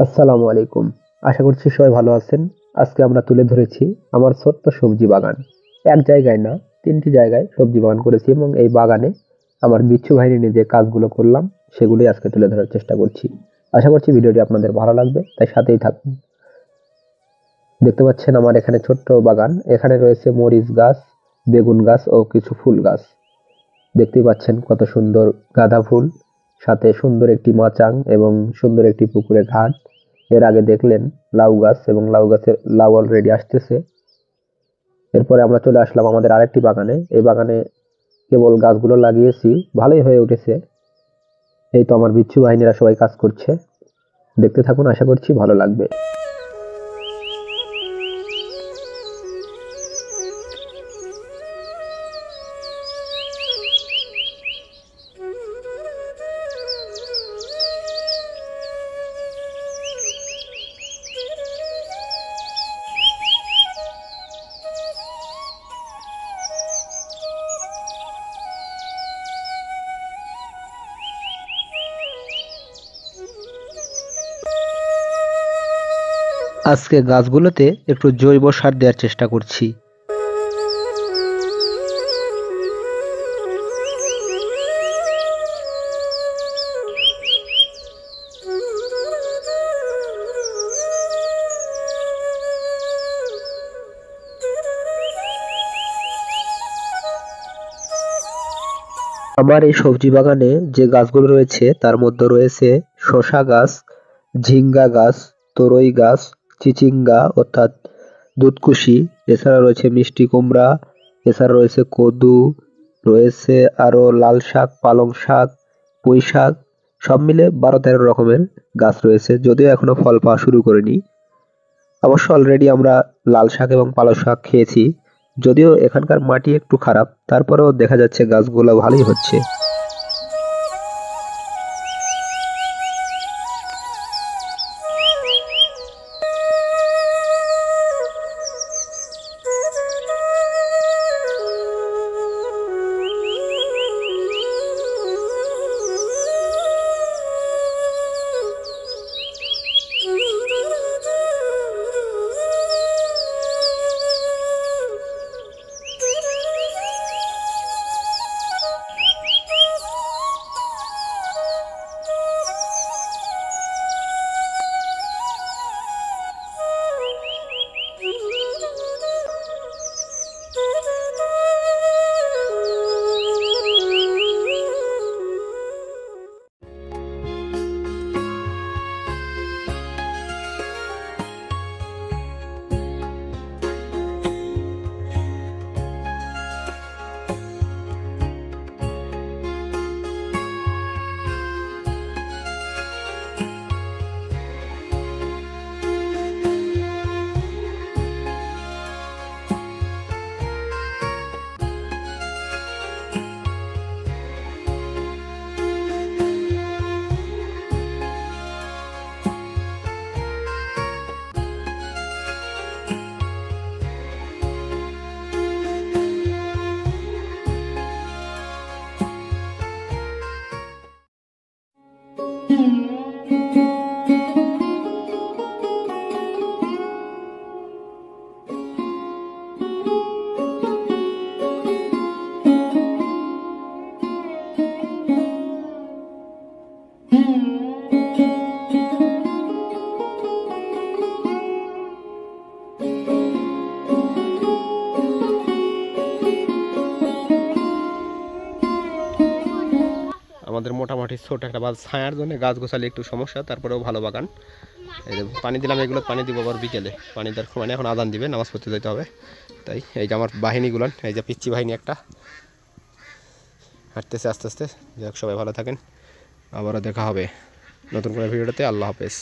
আসসালামু আলাইকুম। আশা করছি সবাই ভালো আছেন। আজকে আমরা তুলে ধরেছি আমার ছোট্ট সবজি বাগান। এক জায়গায় না, ৩টি জায়গায় সবজি বাগান করেছি এবং এই বাগানে আমার বিচ্ছু বাহিনী নিয়ে যে কাজগুলো করলাম সেগুলোই আজকে তুলে ধরার চেষ্টা করছি। আশা করছি ভিডিওটি আপনাদের ভালো লাগবে, তাই সাথেই থাকুন। দেখতে পাচ্ছেন আমার এখানে ছোট্ট বাগান। এখানে রয়েছে মরিচ গাছ, বেগুন গাছ ও কিছু ফুল গাছ। দেখতেই পাচ্ছেন কত সুন্দর গাঁদা ফুল, সাথে সুন্দর একটি মাচাং এবং সুন্দর একটি পুকুরে ঘাট। এর আগে দেখলেন লাউ গাছ এবং লাউ গাছের লাউ অলরেডি আসতেছে। এরপরে আমরা চলে আসলাম আমাদের আরেকটি বাগানে। এই বাগানে কেবল গাছগুলো লাগিয়েছি, ভালোই হয়ে উঠেছে। এই তো আমার বিচ্ছু বাহিনীরা সবাই কাজ করছে। দেখতে থাকুন, আশা করছি ভালো লাগবে। আজকে গাছগুলোতে একটু জৈব সার দেওয়ার চেষ্টা করছি। আমার এই সবজি বাগানে যে গাছগুলো রয়েছে তার মধ্যে রয়েছে শসা গাছ, ঝিঙ্গা গাছ, তরই গাছ, চিচিঙ্গা অর্থাৎ দুধকুশি, এছাড়া রয়েছে মিষ্টি কুমড়া, এছাড়া রয়েছে কদু, রয়েছে আরো লাল শাক, পালং শাক, পুঁই শাক, সব মিলে ১২-১৩ রকমের গাছ রয়েছে, যদিও এখনো ফল পাওয়া শুরু করেনি। অবশ্য অলরেডি আমরা লাল শাক এবং পালং শাক খেয়েছি। যদিও এখানকার মাটি একটু খারাপ, তারপরেও দেখা যাচ্ছে গাছগুলো ভালোই হচ্ছে। আমাদের মোটামুটি ছোট একটা ছায়ার জন্য গাছ গোছালি একটু সমস্যা, তারপরেও ভালো বাগান। এই যে পানি দিলাম, এগুলো পানি দিব আবার বিকেলে। পানি দেওয়ার মানে এখন আজান দিবে, নামাজ পড়তে যেতে হবে। তাই এই যে আমার বাহিনীগুলো, এই যে পিচ্চি বাহিনী একটা হাঁটতেছে আস্তে আস্তে। যাক, সবাই ভালো থাকেন, আবারও দেখা হবে নতুন করে ভিডিওতে। আল্লাহ হাফেজ।